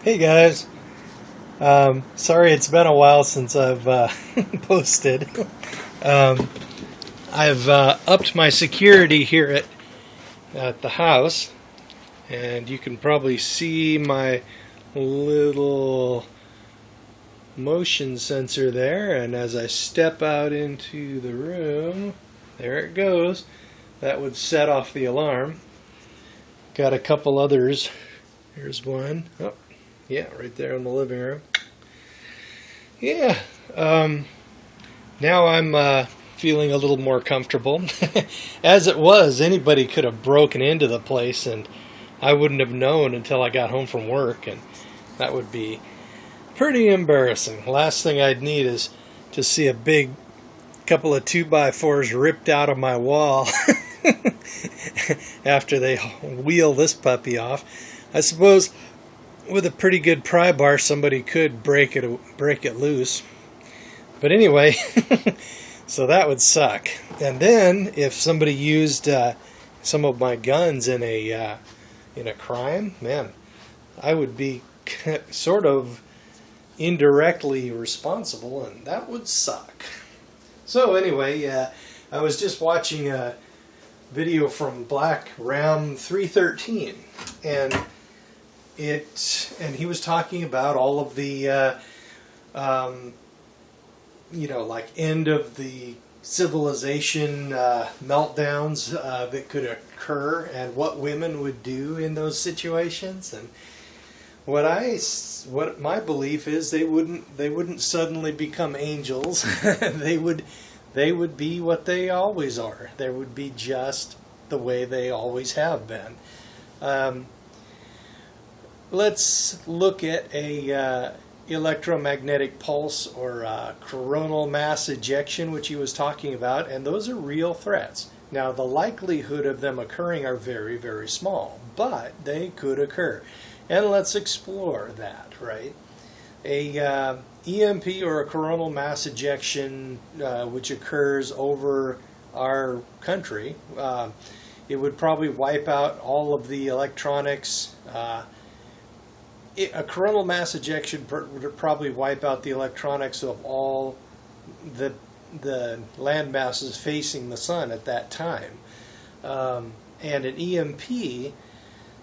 Hey guys, sorry it's been a while since I've posted. Um, I've upped my security here at the house, and you can probably see my little motion sensor there. And as I step out into the room, there it goes. That would set off the alarm. Got a couple others. Here's one. Oh, yeah, right there in the living room. Yeah. Now I'm feeling a little more comfortable. As it was, anybody could have broken into the place, and I wouldn't have known until I got home from work, and that would be pretty embarrassing. Last thing I'd need is to see a big couple of 2x4s ripped out of my wall after they wheel this puppy off. I suppose with a pretty good pry bar, somebody could break it loose. But anyway, so that would suck. And then if somebody used some of my guns in a crime, man, I would be sort of indirectly responsible, and that would suck. So anyway, I was just watching a video from Black Ram 313, and he was talking about all of the like end of the civilization meltdowns that could occur, and what women would do in those situations. And what my belief is, they wouldn't suddenly become angels. they would be what they always are. They would be just the way they always have been. Let's look at a electromagnetic pulse or coronal mass ejection, which he was talking about, and those are real threats. Now, the likelihood of them occurring are very, very small, but they could occur. And let's explore that, right? A EMP, or a coronal mass ejection, which occurs over our country, it would probably wipe out all of the electronics. A coronal mass ejection would probably wipe out the electronics of all the land masses facing the sun at that time. And an EMP,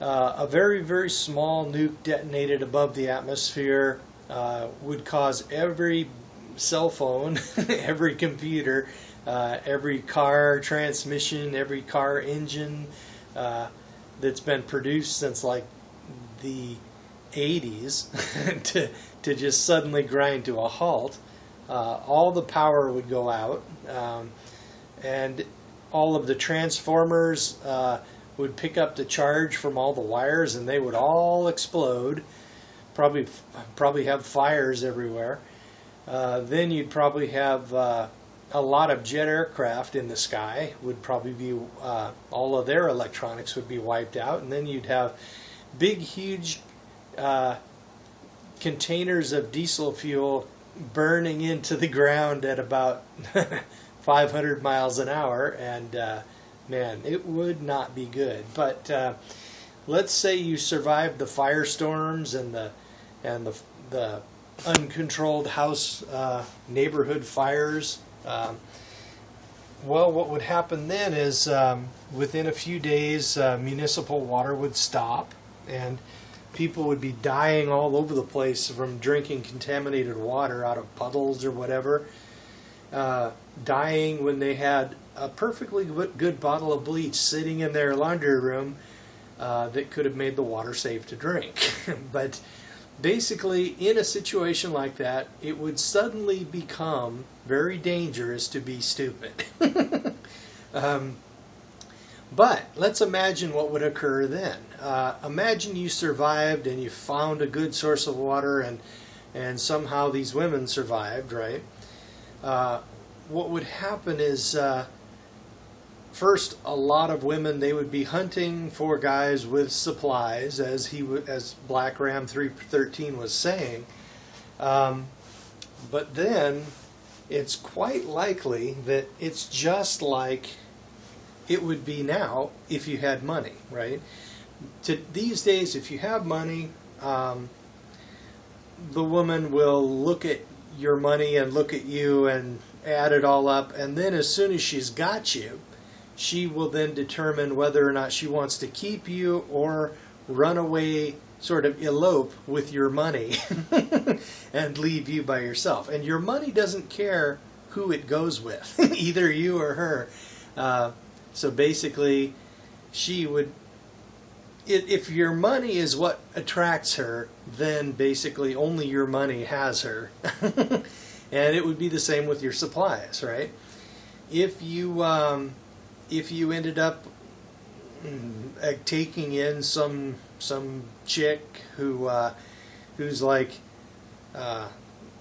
a very, very small nuke detonated above the atmosphere, would cause every cell phone, every computer, every car transmission, every car engine that's been produced since like the 80s to just suddenly grind to a halt. All the power would go out, and all of the transformers would pick up the charge from all the wires, and they would all explode. Probably have fires everywhere. Then you'd probably have a lot of jet aircraft in the sky. Would probably be all of their electronics would be wiped out, and then you'd have big, huge containers of diesel fuel burning into the ground at about 500 miles an hour, and man, it would not be good. But let's say you survived the firestorms and the uncontrolled house neighborhood fires. Well, what would happen then is within a few days, municipal water would stop, and people would be dying all over the place from drinking contaminated water out of puddles or whatever. Dying when they had a perfectly good bottle of bleach sitting in their laundry room that could have made the water safe to drink. But basically, in a situation like that, it would suddenly become very dangerous to be stupid. But let's imagine what would occur then. Imagine you survived and you found a good source of water, and somehow these women survived, right? What would happen is, first, a lot of women, they would be hunting for guys with supplies, as Black Ram 313 was saying. But then it's quite likely that it's just like it would be now if you had money, right? These days, if you have money, the woman will look at your money and look at you and add it all up, and then as soon as she's got you, she will then determine whether or not she wants to keep you or run away, sort of elope with your money and leave you by yourself. And your money doesn't care who it goes with, either you or her. So basically, she would, if your money is what attracts her, then basically only your money has her. And it would be the same with your supplies, right? If you ended up taking in some chick who's like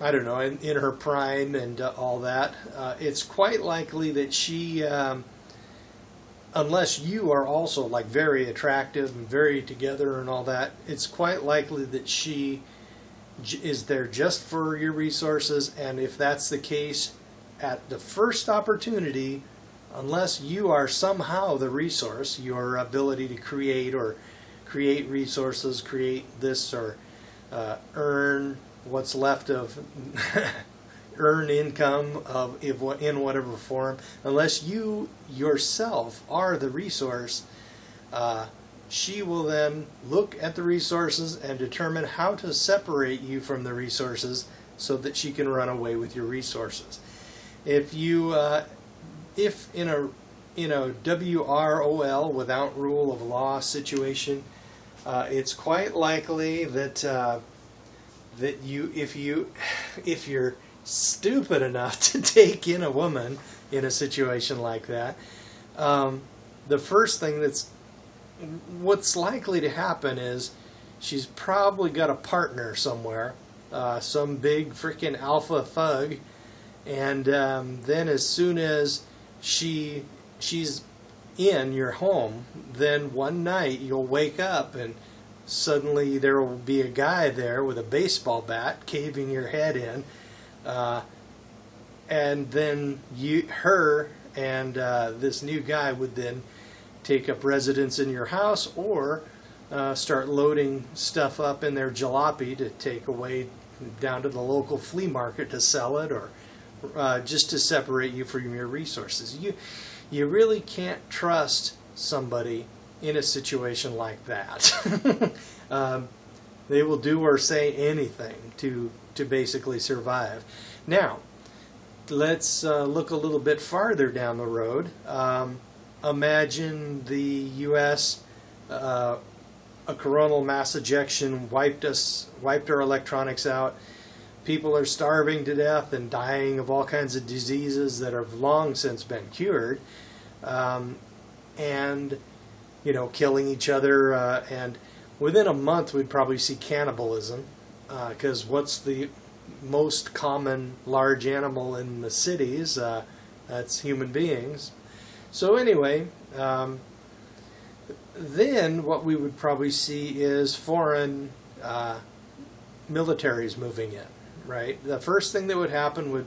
I don't know, in her prime and all that, it's quite likely that she, unless you are also like very attractive and very together and all that, it's quite likely that she is there just for your resources. And if that's the case, at the first opportunity, unless you are somehow the resource, your ability to create resources, create this, or earn what's left of earn income in whatever form, unless you yourself are the resource, she will then look at the resources and determine how to separate you from the resources so that she can run away with your resources. If in a WROL, without rule of law situation, it's quite likely that if you're stupid enough to take in a woman in a situation like that, the first thing what's likely to happen is she's probably got a partner somewhere, some big freaking alpha thug, and then as soon as she's in your home, then one night you'll wake up and suddenly there will be a guy there with a baseball bat caving your head in, and then her and this new guy would then take up residence in your house, or start loading stuff up in their jalopy to take away down to the local flea market to sell it, or just to separate you from your resources. You really can't trust somebody in a situation like that. They will do or say anything to basically survive. Now, let's look a little bit farther down the road. Imagine the U.S. A coronal mass ejection wiped our electronics out. People are starving to death and dying of all kinds of diseases that have long since been cured, and killing each other. And within a month, we'd probably see cannibalism, because what's the most common large animal in the cities? That's human beings. So anyway, then what we would probably see is foreign militaries moving in, right? The first thing that would happen would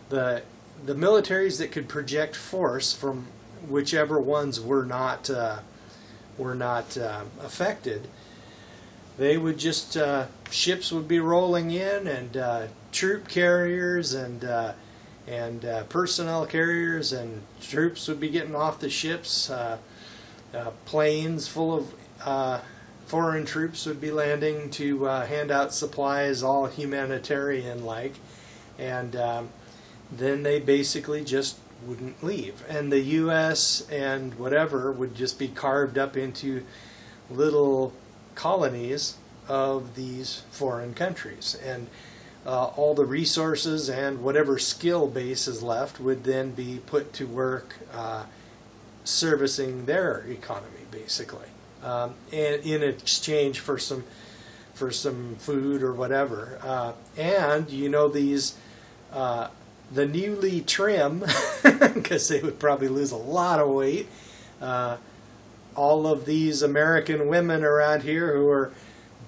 the militaries that could project force from whichever ones were not affected, they would just ships would be rolling in, and troop carriers and personnel carriers and troops would be getting off the ships. Planes full of foreign troops would be landing to hand out supplies, all humanitarian-like, and then they basically just wouldn't leave. And the U.S. and whatever would just be carved up into little colonies of these foreign countries. And all the resources and whatever skill base is left would then be put to work servicing their economy, basically, and in exchange for some food or whatever. And these the newly trim, because they would probably lose a lot of weight. All of these American women around here who are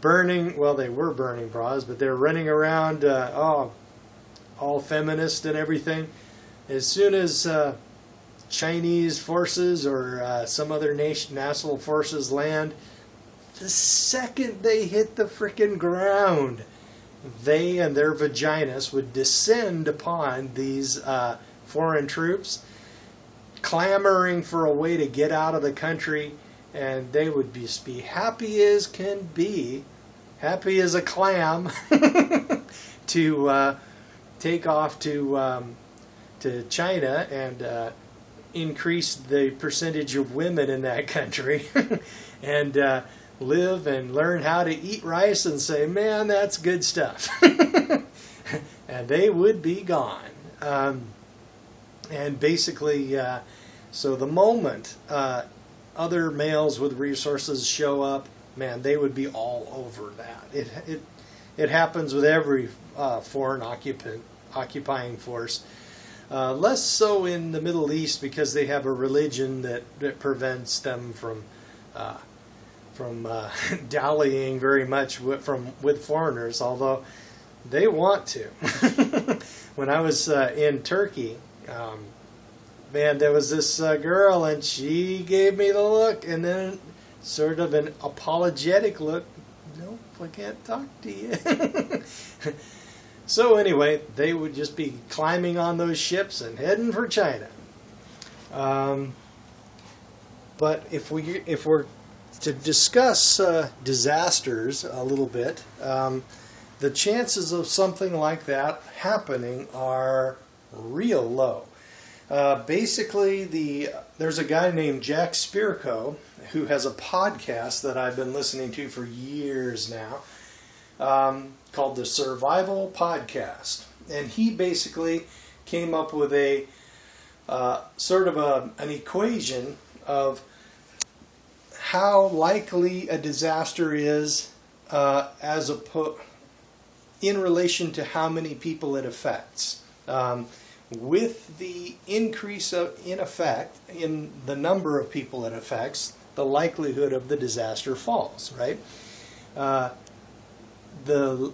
burning, well, they were burning bras, but they're running around all feminist and everything. As soon as Chinese forces or some other national forces land, the second they hit the frickin' ground, they and their vaginas would descend upon these foreign troops, clamoring for a way to get out of the country, and they would just be happy as can be, happy as a clam, to take off to China and increase the percentage of women in that country, and live and learn how to eat rice and say, man, that's good stuff. And they would be gone. And basically, so the moment other males with resources show up, man, they would be all over that. It happens with every foreign occupying force. Less so in the Middle East because they have a religion that prevents them from dallying very much with foreigners, although they want to. When I was in Turkey, man, there was this girl, and she gave me the look, and then sort of an apologetic look. Nope, I can't talk to you. So anyway, they would just be climbing on those ships and heading for China. But if we're to discuss disasters a little bit, the chances of something like that happening are real low. Basically, there's a guy named Jack Spirko who has a podcast that I've been listening to for years now, called the Survival Podcast. And he basically came up with a sort of an equation of how likely a disaster is in relation to how many people it affects. With the increase in the number of people it affects, the likelihood of the disaster falls, right? The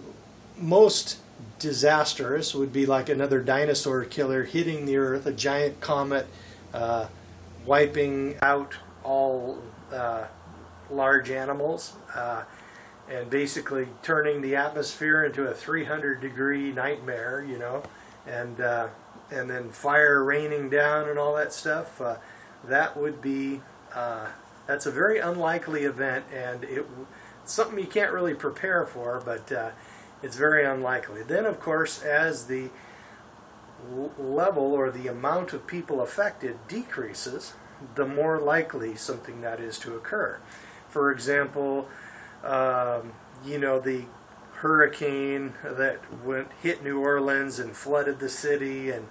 most disastrous would be like another dinosaur killer hitting the Earth, a giant comet wiping out all large animals, and basically turning the atmosphere into a 300-degree nightmare, and then fire raining down and all that stuff. That would be that's a very unlikely event, and it's something you can't really prepare for, but it's very unlikely. Then, of course, as the level or the amount of people affected decreases, the more likely something that is to occur. For example, the hurricane that hit New Orleans and flooded the city and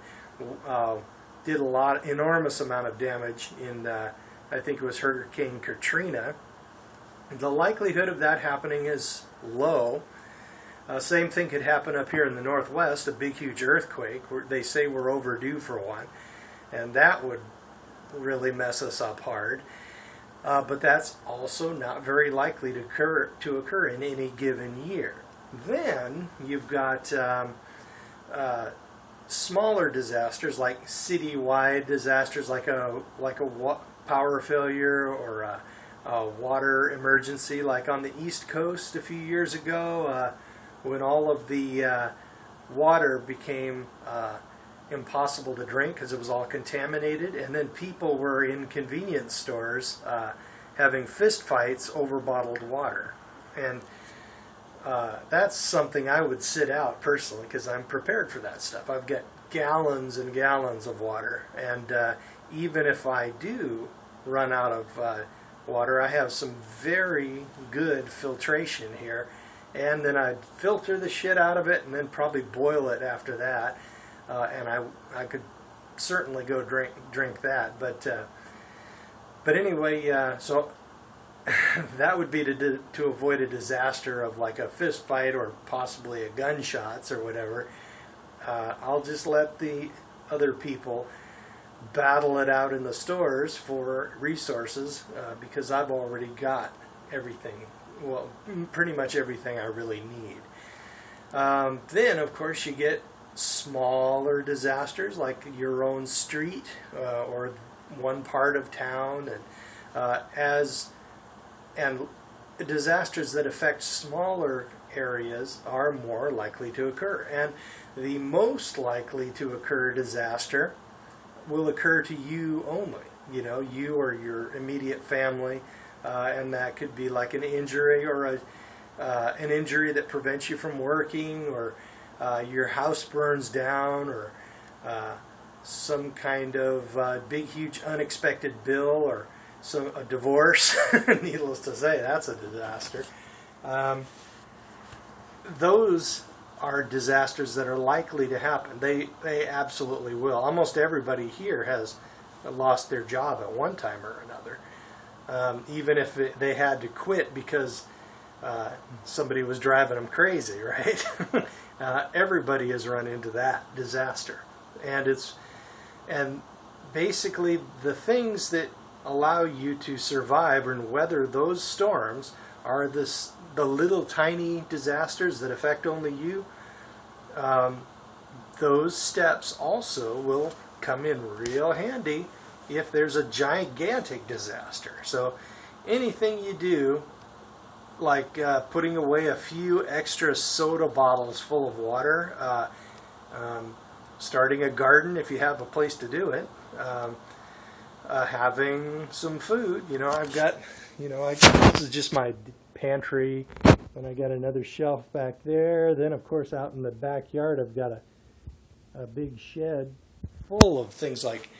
did enormous amount of damage in, I think it was Hurricane Katrina. The likelihood of that happening is low. Same thing could happen up here in the Northwest, a big, huge earthquake. They say we're overdue for one, and that would really mess us up hard. But that's also not very likely to occur in any given year. Then you've got smaller disasters, like citywide disasters, like a power failure or a water emergency, like on the East Coast a few years ago, when all of the water became impossible to drink because it was all contaminated, and then people were in convenience stores having fist fights over bottled water. And that's something I would sit out personally because I'm prepared for that stuff. I've got gallons and gallons of water, and even if I do run out of water, I have some very good filtration here, and then I'd filter the shit out of it and then probably boil it after that, and I could certainly go drink that, but anyway, so that would be to avoid a disaster of like a fist fight or possibly a gunshots or whatever. I'll just let the other people battle it out in the stores for resources because I've already got everything, well, pretty much everything I really need. Then, of course, you get smaller disasters like your own street or one part of town, and disasters that affect smaller areas are more likely to occur. And the most likely to occur disaster will occur to you only. You know, you or your immediate family, and that could be like an injury or an injury that prevents you from working, or your house burns down, or some kind of big, huge, unexpected bill, or a divorce. Needless to say, that's a disaster. Those are disasters that are likely to happen. They absolutely will. Almost everybody here has lost their job at one time or another, even if they had to quit because somebody was driving them crazy, right? Everybody has run into that disaster, and basically the things that allow you to survive and weather those storms are the little tiny disasters that affect only you. Those steps also will come in real handy if there's a gigantic disaster. So anything you do, like putting away a few extra soda bottles full of water, starting a garden if you have a place to do it, having some food. You know, I've got, this is just my pantry, and I got another shelf back there. Then, of course, out in the backyard, I've got a big shed full of things like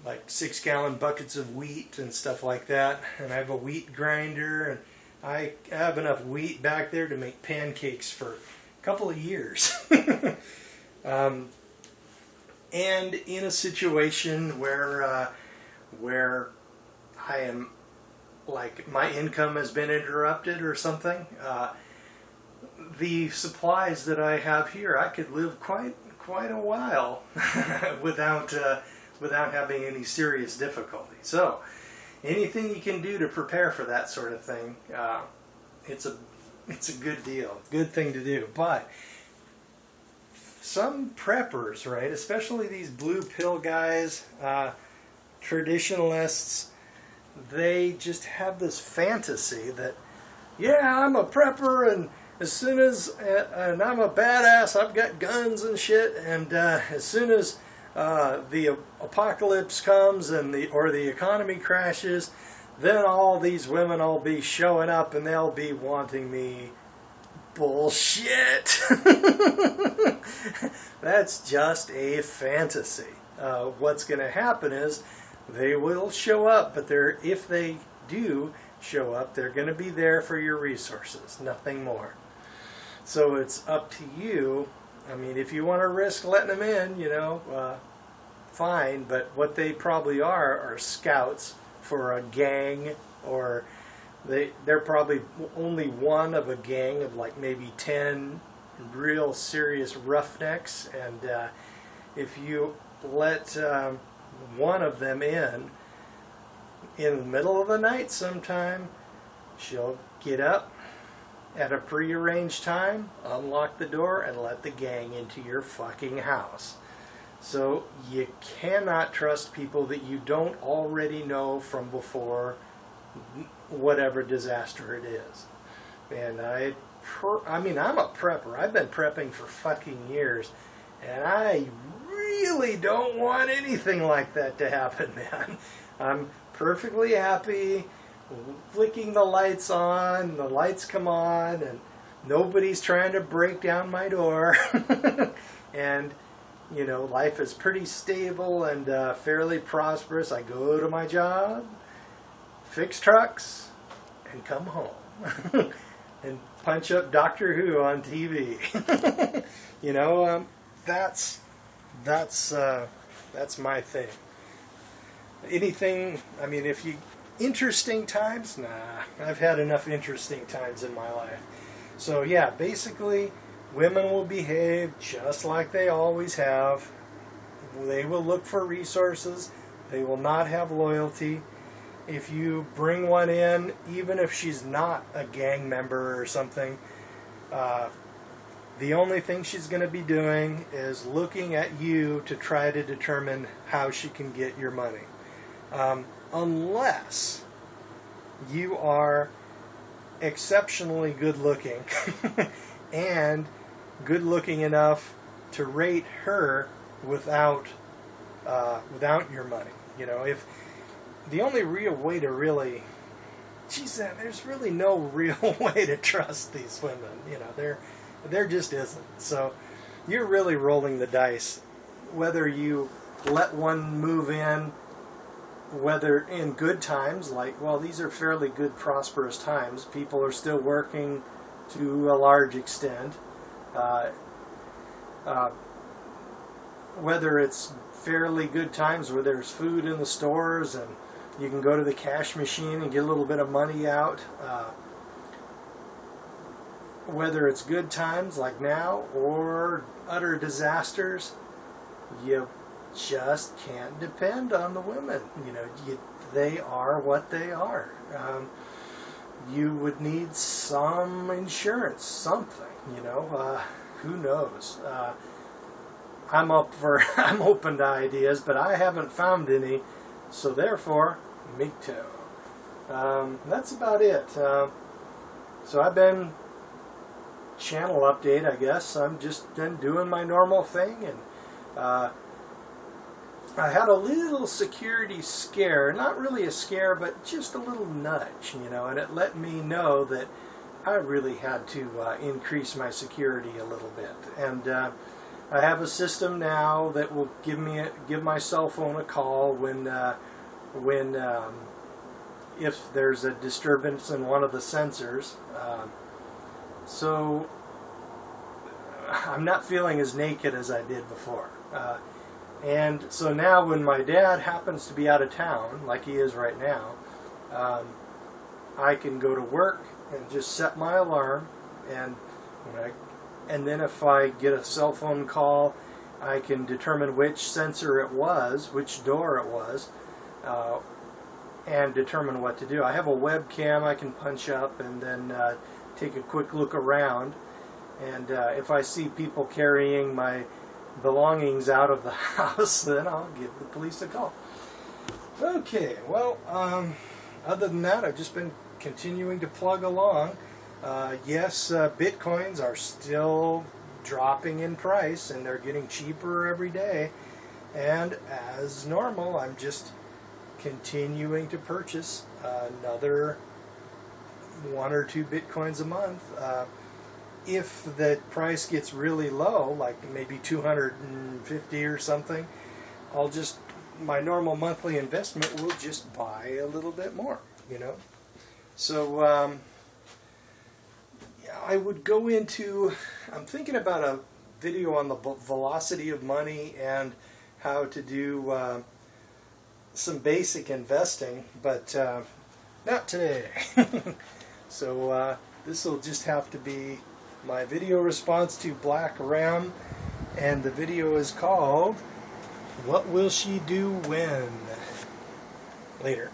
6-gallon buckets of wheat and stuff like that. And I have a wheat grinder, and I have enough wheat back there to make pancakes for a couple of years. And in a situation where I am, like, my income has been interrupted or something, the supplies that I have here, I could live quite a while without having any serious difficulty. So anything you can do to prepare for that sort of thing, it's a good deal, good thing to do. But some preppers, right, especially these blue pill guys, traditionalists, they just have this fantasy that, yeah, I'm a prepper, and as soon as, and I'm a badass, I've got guns and shit, and as soon as the apocalypse comes or the economy crashes, then all these women will be showing up and they'll be wanting me. Bullshit. That's just a fantasy. What's going to happen is they will show up, but if they do show up, they're going to be there for your resources, nothing more. So it's up to you. I mean, if you want to risk letting them in, fine, but what they probably are scouts for a gang, or they're probably only one of a gang of like maybe 10 real serious roughnecks, and if you let one of them in the middle of the night sometime, she'll get up at a prearranged time, unlock the door, and let the gang into your fucking house. So you cannot trust people that you don't already know from before whatever disaster it is. And I'm a prepper. I've been prepping for fucking years, and I really don't want anything like that to happen, man. I'm perfectly happy flicking the lights on, the lights come on, and nobody's trying to break down my door. And life is pretty stable and fairly prosperous. I go to my job, fix trucks, and come home and punch up Doctor Who on TV. That's my thing. Anything, interesting times? Nah, I've had enough interesting times in my life. So yeah, basically, women will behave just like they always have. They will look for resources. They will not have loyalty. If you bring one in, even if she's not a gang member or something, the only thing she's going to be doing is looking at you to try to determine how she can get your money. Unless you are exceptionally good looking and good looking enough to rate her without your money. You know, if the only real way to really, geez, there's really no real way to trust these women. You know, there just isn't. So you're really rolling the dice, whether you let one move in, whether in good times, like, well, these are fairly good, prosperous times. People are still working to a large extent. Whether it's fairly good times where there's food in the stores and you can go to the cash machine and get a little bit of money out. Whether it's good times like now or utter disasters, you just can't depend on the women. You know, they are what they are. You would need some insurance, something. You know, who knows? I'm open to ideas, but I haven't found any, so therefore, me too. That's about it. So I've been channel update, I guess. I'm just been doing my normal thing, and I had a little security scare, not really a scare, but just a little nudge, you know, and it let me know that I really had to increase my security a little bit. And I have a system now that will give my cell phone a call when if there's a disturbance in one of the sensors. So I'm not feeling as naked as I did before. And so now when my dad happens to be out of town, like he is right now, I can go to work and just set my alarm, and then if I get a cell phone call, I can determine which sensor it was, which door it was, and determine what to do. I have a webcam I can punch up and then take a quick look around, and if I see people carrying my belongings out of the house, then I'll give the police a call. Okay, well, other than that, I've just been continuing to plug along. Yes, bitcoins are still dropping in price, and they're getting cheaper every day. And as normal, I'm just continuing to purchase another 1 or 2 bitcoins a month. If the price gets really low, like maybe 250 or something, my normal monthly investment will just buy a little bit more, you know. So I would go into, I'm thinking about a video on the velocity of money and how to do some basic investing, but not today. So this will just have to be my video response to Black Ram, and the video is called "What Will She Do When?" Later.